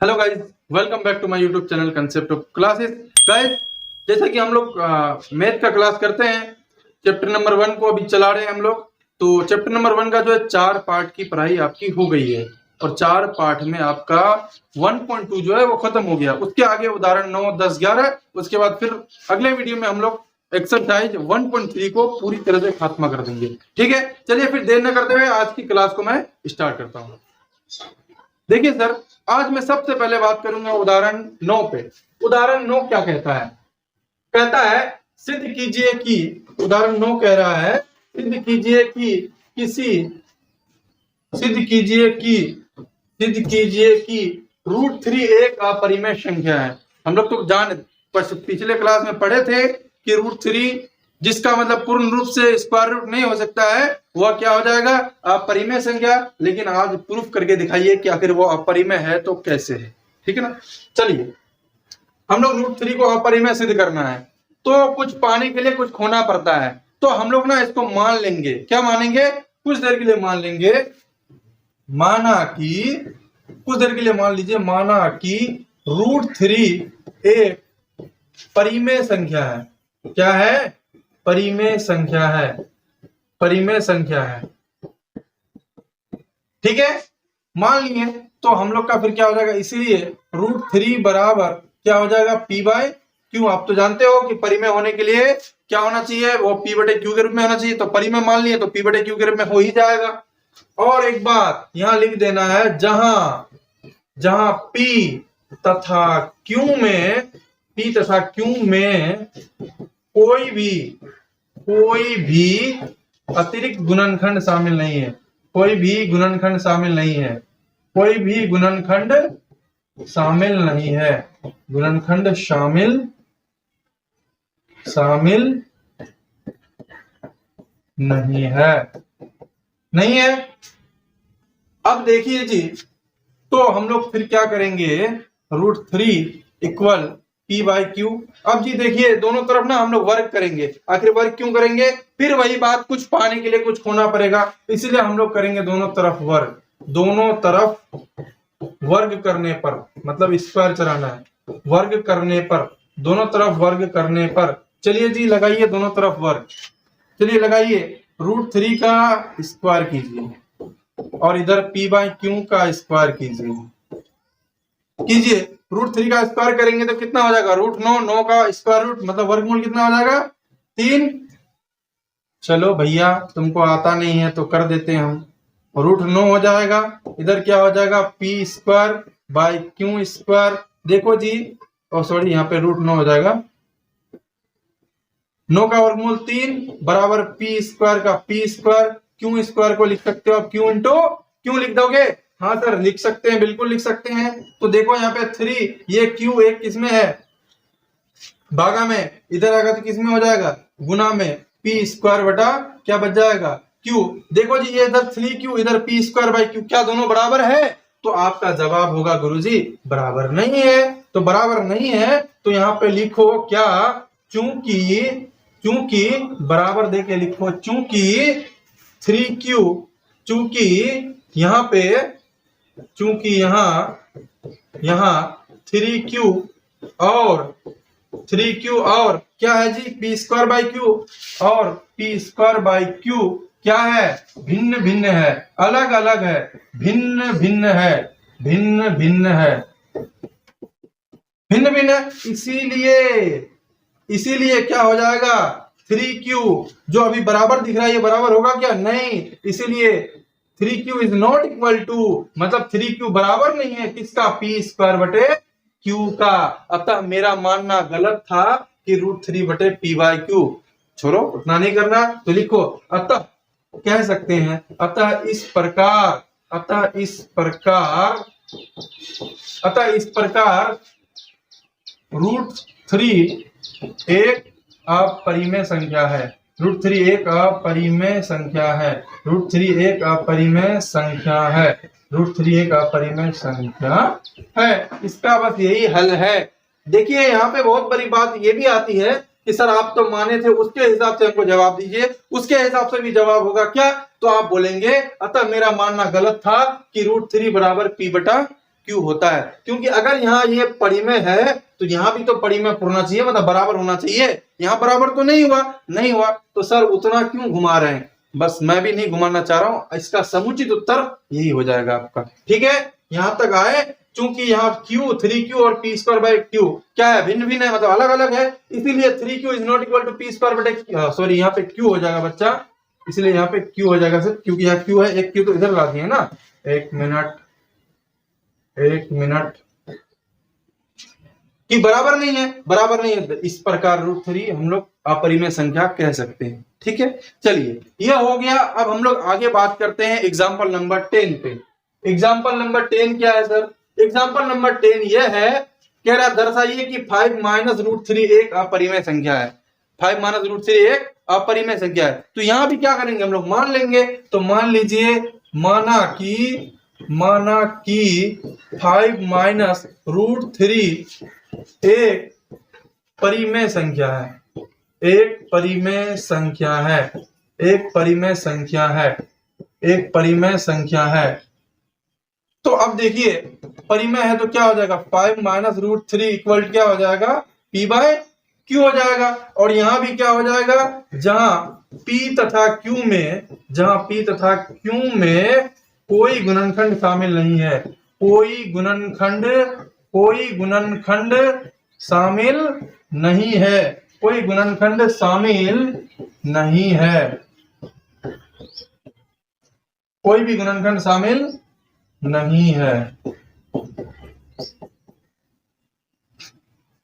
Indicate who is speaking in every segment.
Speaker 1: Hello guys, welcome back to my YouTube channel concept of classes. Guys, जैसा कि हम लोग मैथ का क्लास करते हैं, चैप्टर नंबर 1 को अभी चला रहे हैं हम लोग। तो चैप्टर नंबर 1 का जो है 4 पार्ट की पढ़ाई आपकी हो गई है और 4 पार्ट में आपका 1.2 जो है वो खत्म हो गया। उसके आगे उदाहरण 9, 10, 11, उसके बाद फिर अगले वीडियो में हम लोग एक्सरसाइज 1.3 को पूरी तरह से खात्मा कर देंगे। ठीक है, चलिए फिर देर न करते हुए आज की क्लास को मैं स्टार्ट करता हूँ। देखिए सर, आज मैं सबसे पहले बात करूंगा उदाहरण 9 पे। उदाहरण 9 क्या कहता है? कहता है सिद्ध कीजिए कि, उदाहरण 9 कह रहा है सिद्ध कीजिए कि किसी सिद्ध कीजिए कि √3 एक अपरिमेय संख्या है। हम लोग तो पिछले क्लास में पढ़े थे कि √3 जिसका मतलब पूर्ण रूप से स्क्वायर रूट नहीं हो सकता है वह क्या हो जाएगा? अपरिमेय संख्या। लेकिन आज प्रूफ करके दिखाइए कि आखिर वो अपरिमेय है तो कैसे है। ठीक है ना। चलिए, हम लोग √3 को अपरिमेय सिद्ध करना है तो कुछ पाने के लिए कुछ खोना पड़ता है। तो हम लोग ना इसको मान लेंगे। क्या मानेंगे? कुछ देर के लिए मान लेंगे। कुछ देर के लिए मान लीजिए, माना कि √3 एक परिमेय संख्या है। क्या है? परिमेय संख्या है। परिमेय संख्या है। ठीक है, मान लिए तो हम लोग का फिर क्या हो जाएगा? इसीलिए √3 बराबर क्या हो जाएगा? P/Q। आप तो जानते हो कि परिमेय होने के लिए क्या होना चाहिए? वो P/Q के रूप में होना चाहिए। तो परिमेय मान लिए तो P/Q के रूप में हो ही जाएगा। और एक बात यहां लिख देना है, जहां P तथा Q में कोई भी अतिरिक्त गुणनखंड शामिल नहीं है। कोई भी गुणनखंड शामिल नहीं है। गुणनखंड शामिल नहीं है। अब देखिए जी, तो हम लोग फिर क्या करेंगे? √3 इक्वल P/Q। अब जी देखिए, दोनों तरफ ना हम लोग वर्ग करेंगे। आखिर वर्ग क्यों करेंगे? फिर वही बात, कुछ पाने के लिए कुछ खोना पड़ेगा, इसीलिए हम लोग करेंगे दोनों तरफ वर्ग। दोनों तरफ वर्ग करने पर मतलब स्क्वायर चलाना है। वर्ग करने पर, दोनों तरफ वर्ग करने पर, चलिए जी लगाइए दोनों तरफ वर्ग। चलिए लगाइए, √3 का स्क्वायर कीजिए और इधर P/Q का स्क्वायर कीजिए। √3 का स्क्वायर करेंगे तो कितना हो जाएगा? √9 का स्क्वायर रूट मतलब वर्गमूल कितना हो जाएगा? 3। चलो भैया, तुमको आता नहीं है तो कर देते हैं हम। √9 हो जाएगा। इधर क्या हो जाएगा? P²/Q²। देखो जी, सॉरी, यहाँ पे √9 हो जाएगा। 9 का वर्गमूल 3 बराबर P² का P²। Q² को लिख सकते हो आप Q इंटू क्यों लिख दोगे? हाँ सर, लिख सकते हैं, बिल्कुल लिख सकते हैं। तो देखो यहाँ पे 3, ये Q एक किसमें है? भागा में। इधर आएगा तो किसमें हो जाएगा? गुना में। P² बटा क्या बच जाएगा? Q। देखो जी, ये इधर 3Q, इधर P²/Q, क्या दोनों बराबर है? तो आपका जवाब होगा गुरुजी बराबर नहीं है। तो बराबर नहीं है तो यहाँ पे लिखो क्या? चूंकि बराबर देके लिखो, चूंकि 3Q, चूंकि यहाँ 3Q और क्या है जी? P²/Q। और P²/Q क्या है? भिन्न भिन्न है, अलग अलग है, भिन्न भिन्न है। इसीलिए क्या हो जाएगा? 3Q जो अभी बराबर दिख रहा है, ये बराबर होगा क्या? नहीं। इसीलिए 3Q is not equal to, मतलब 3Q बराबर नहीं है किसका? P²/Q का। अतः मेरा मानना गलत था कि √3 P/Q। छोड़ो, उतना नहीं करना तो लिखो अतः, कह सकते हैं अतः इस प्रकार √3 एक अपरिमेय संख्या है। √3 एक अपरिमेय संख्या है। √3 एक अपरिमेय संख्या है। इसका बस यही हल है। देखिए, यहाँ पे बहुत बड़ी बात ये भी आती है कि सर आप तो माने थे, उसके हिसाब से हमको जवाब दीजिए। उसके हिसाब से भी जवाब होगा क्या? तो आप बोलेंगे अतः मेरा मानना गलत था कि √3 बराबर P/Q क्यू होता है, क्योंकि अगर यहाँ ये परिमेय है तो यहाँ भी तो परिमेय होना चाहिए, मतलब बराबर होना चाहिए। यहाँ बराबर तो नहीं हुआ तो सर उतना क्यों घुमा रहे हैं? बस मैं भी नहीं घुमाना चाह रहा हूं, इसका समुचित उत्तर यही हो जाएगा आपका। ठीक है, यहां तक आए। चूंकि यहाँ Q 3Q और P स्क्वायर बाई Q क्या है, भिन्न भिन्न है, मतलब अलग अलग है, इसीलिए 3Q is not equal to P square बटे, सॉरी यहाँ पे Q हो जाएगा बच्चा, इसलिए यहाँ पे Q हो जाएगा सर, क्योंकि यहाँ Q है, एक Q तो इधर ला दिए ना। एक मिनट कि बराबर नहीं है, इस प्रकार √3 हम लोग अपरिमेय संख्या कह सकते हैं। ठीक है, चलिए यह हो गया। अब हम लोग आगे बात करते हैं एग्जाम्पल नंबर 10 पे। एग्जाम्पल नंबर 10 क्या है सर? एग्जाम्पल नंबर 10 यह है, कह रहा दर्शाइए कि 5 माइनस √3 एक अपरिमेय संख्या है। 5 माइनस √3 एक अपरिमेय संख्या है। तो यहां भी क्या करेंगे हम लोग, मान लेंगे। तो मान लीजिए, माना कि 5 माइनस √3 एक परिमेय संख्या है, एक परिमेय संख्या है। तो अब देखिए परिमेय है तो क्या हो जाएगा, 5 माइनस √3 इक्वल क्या हो जाएगा, P बाय Q हो जाएगा। और यहां भी क्या हो जाएगा, जहां P तथा Q में कोई गुणनखंड शामिल नहीं है, कोई गुणनखंड शामिल नहीं है, कोई गुणनखंड शामिल नहीं है, कोई भी गुणनखंड शामिल नहीं है।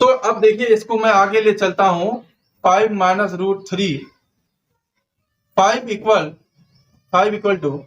Speaker 1: तो अब देखिए इसको मैं आगे ले चलता हूं। 5 माइनस √3 5 इक्वल टू,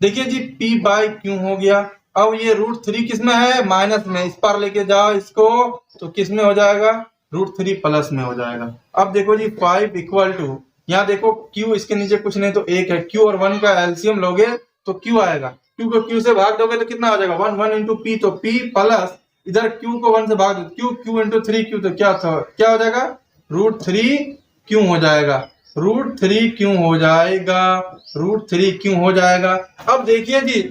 Speaker 1: देखिए जी P बाई Q हो गया। अब ये √3 किस में है, माइनस में, इस पर लेके जाओ इसको, तो किस में हो जाएगा, √3 प्लस में हो जाएगा। अब देखो जी 5 इक्वल टू, यहाँ देखो Q इसके नीचे कुछ नहीं तो 1 है, Q और 1 का एलसीएम लोगे तो Q आएगा, Q को Q से भाग दोगे तो कितना हो जाएगा, 1 इंटू P, तो P प्लस इधर Q को 1 से भाग दो, Q इंटू 3Q, तो क्या हो जाएगा, √3Q हो जाएगा, √3Q हो जाएगा। अब देखिए जी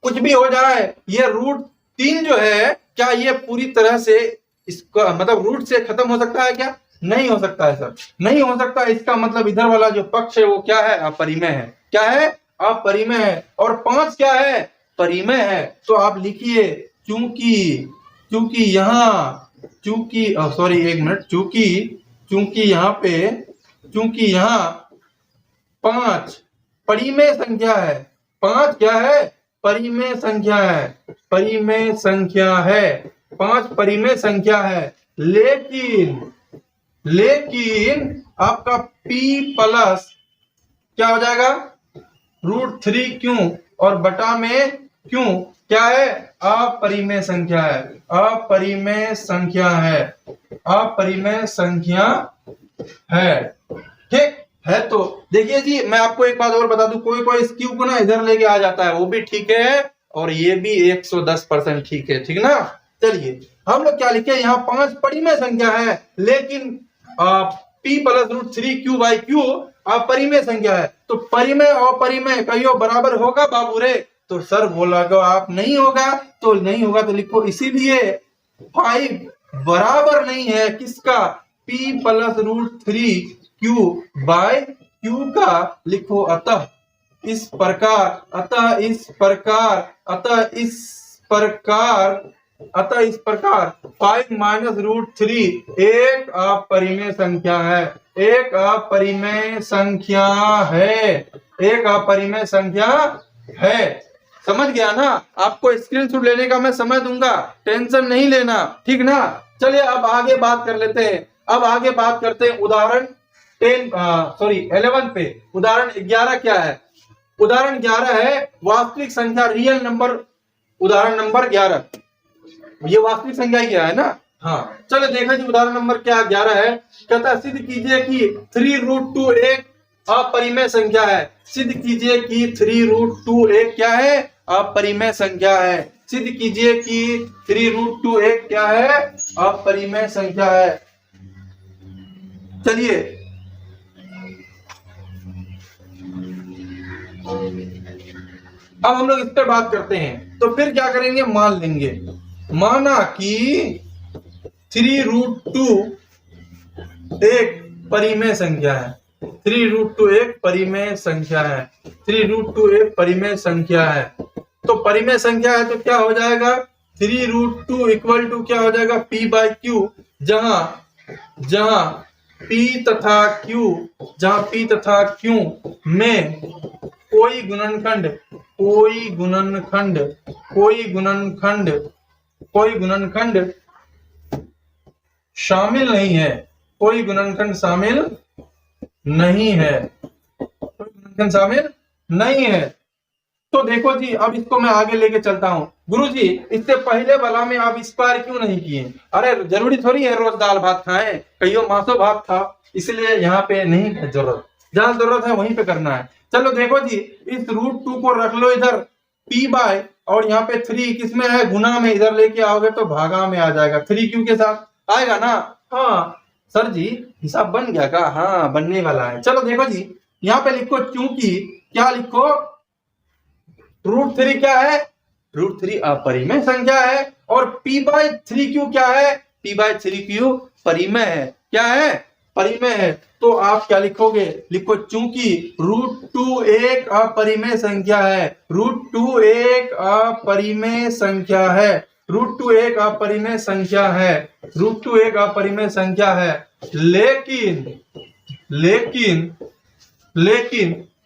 Speaker 1: कुछ भी हो जाए, ये √3 जो है, क्या ये पूरी तरह से इसका मतलब रूट से खत्म हो सकता है क्या? नहीं हो सकता है सर, नहीं हो सकता। इसका मतलब इधर वाला जो पक्ष है वो क्या है, अपरिमेय है। क्या है, अपरिमेय है। और 5 क्या है, परिमेय है। तो आप लिखिए चूंकि यहाँ 5 परिमेय संख्या है। 5 क्या है, परिमेय संख्या है। 5 परिमेय संख्या है। लेकिन आपका P प्लस क्या हो जाएगा, √3Q और बटा में Q क्या है, अपरिमेय संख्या है। ठीक है। तो देखिए जी मैं आपको एक बात और बता दूं, कोई इस Q को ना इधर लेके आ जाता है, वो भी ठीक है, और ये भी 110% ठीक है। ठीक ना। चलिए हम लोग क्या लिखे, यहाँ 5 परिमेय संख्या है, लेकिन P plus √3Q by Q अपरिमेय संख्या है। तो परिमेय और परिमेय कहियो बराबर होगा बाबू रे? तो सर बोला तो आप नहीं होगा, तो लिखो, इसीलिए 5 बराबर नहीं है किसका, P plus √3Q by Q का। लिखो अतः इस प्रकार 5 माइनस √3 एक अपरिमेय संख्या है। समझ गया ना? आपको स्क्रीनशॉट लेने का मैं समय दूंगा, टेंशन नहीं लेना। ठीक ना। चलिए अब आगे बात कर लेते हैं। अब आगे बात करते हैं उदाहरण 11 पे। उदाहरण 11 क्या है? उदाहरण 11 है वास्तविक संख्या रियल नंबर। उदाहरण नंबर 11, ये वास्तविक संख्या क्या है ना। हाँ चलो देखो जी, उदाहरण नंबर क्या 11 है। कहता है सिद्ध कीजिए कि 3√2 एक अपरिमेय संख्या है। सिद्ध कीजिए कि 3√2 एक क्या है, अपरिमेय संख्या है। सिद्ध कीजिए कि 3√2 एक क्या है, अपरिमेय संख्या है। चलिए अब हम लोग इस पर बात करते हैं, तो फिर क्या करेंगे, मान लेंगे, माना कि 3√2 एक परिमेय संख्या है, 3√2 एक परिमेय संख्या है, 3√2 एक परिमेय संख्या है। तो परिमेय संख्या है तो क्या हो जाएगा, 3√2 इक्वल टू क्या हो जाएगा, p/q, जहां p तथा q में कोई गुणनखंड शामिल नहीं है, कोई गुणनखंड शामिल नहीं है। तो देखो जी, अब इसको मैं आगे लेके चलता हूँ। गुरुजी, इससे पहले वाला में आप स्क्वायर क्यों नहीं किए? अरे जरूरी थोड़ी है रोज दाल भात खाएं, कहियो मांसो भात था, इसलिए यहाँ पे नहीं है जरूरत, जहां जरूरत है वहीं पे करना है। चलो देखो जी, इस √2 को रख लो इधर p बाय, और यहाँ पे 3 किसमें है, गुना में, इधर लेके आओगे तो भागा में आ जाएगा, 3q के साथ आएगा ना। हाँ सर जी, हिसाब बन गया का? हाँ बनने वाला है। चलो देखो जी, यहाँ पे लिखो, चूंकि क्या लिखो, √3 क्या है, √3 अपरिमेय संख्या है, और p/3q क्या है, p/3q परिमेय है। क्या है, परिमेय है। तो आप क्या लिखोगे, लिखो चूंकि √2 एक अपरिमेय संख्या है, √2 एक अपरिमेय संख्या है, √2 एक अपरिमेय संख्या है, √2 एक अपरिमेय संख्या है, लेकिन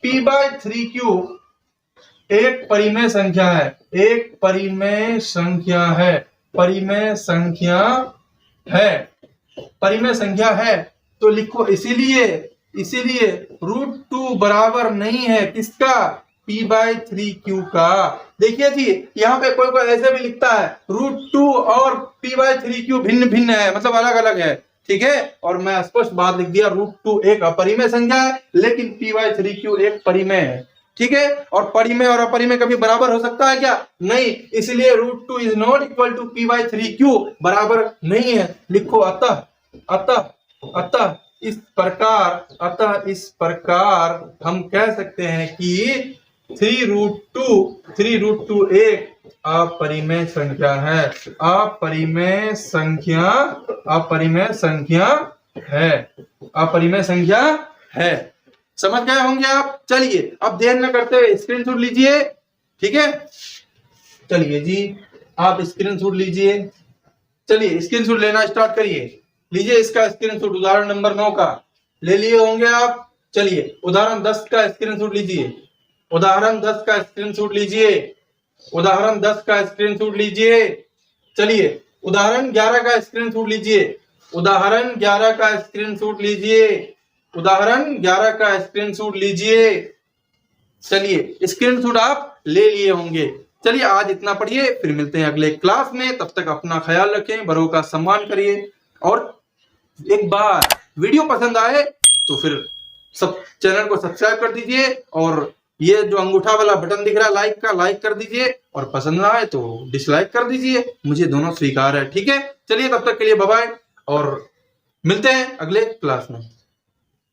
Speaker 1: p/3q एक परिमेय संख्या है, एक परिमेय संख्या है। तो लिखो, इसीलिए √2 बराबर नहीं है किसका, p/3q का। देखिए जी, यहाँ पे कोई ऐसे भी लिखता है √2 और p/3q भिन्न है, मतलब अलग अलग है, ठीक है। और मैं स्पष्ट बात लिख दिया, √2 एक अपरिमेय संख्या है, लेकिन p/3q एक परिमेय है, ठीक है। और परिमेय और अपरिमेय कभी बराबर हो सकता है क्या? नहीं, इसलिए √2 is not equal to p/3q, बराबर नहीं है। लिखो, अतः इस प्रकार हम कह सकते हैं कि 3√2 एक अपरिमेय संख्या है, अपरिमेय संख्या है। समझ गए होंगे आप। चलिए अब देर न करते हुए स्क्रीनशॉट लीजिए, ठीक है। चलिए जी, आप स्क्रीनशॉट लीजिए, चलिए स्क्रीनशॉट लेना स्टार्ट करिए। लीजिए इसका स्क्रीनशॉट, उदाहरण नंबर 9 का ले लिए होंगे आप। चलिए उदाहरण 10 का स्क्रीनशॉट लीजिए, उदाहरण 10 का स्क्रीनशॉट लीजिए, उदाहरण 10 का स्क्रीनशॉट लीजिए। चलिए उदाहरण 11 का स्क्रीनशॉट लीजिए, उदाहरण 11 का स्क्रीनशॉट लीजिए, उदाहरण 11 का स्क्रीनशॉट लीजिए। चलिए स्क्रीनशॉट आप ले लिए होंगे। चलिए आज इतना पढ़िए, फिर मिलते हैं अगले क्लास में। तब तक अपना ख्याल रखें, बड़ों का सम्मान करिए, और एक बार वीडियो पसंद आए तो फिर सब चैनल को सब्सक्राइब कर दीजिए, और ये जो अंगूठा वाला बटन दिख रहा है लाइक का, लाइक कर दीजिए, और पसंद ना आए तो डिसलाइक कर दीजिए, मुझे दोनों स्वीकार है, ठीक है। चलिए तब तक के लिए बाय बाय, और मिलते हैं अगले क्लास में।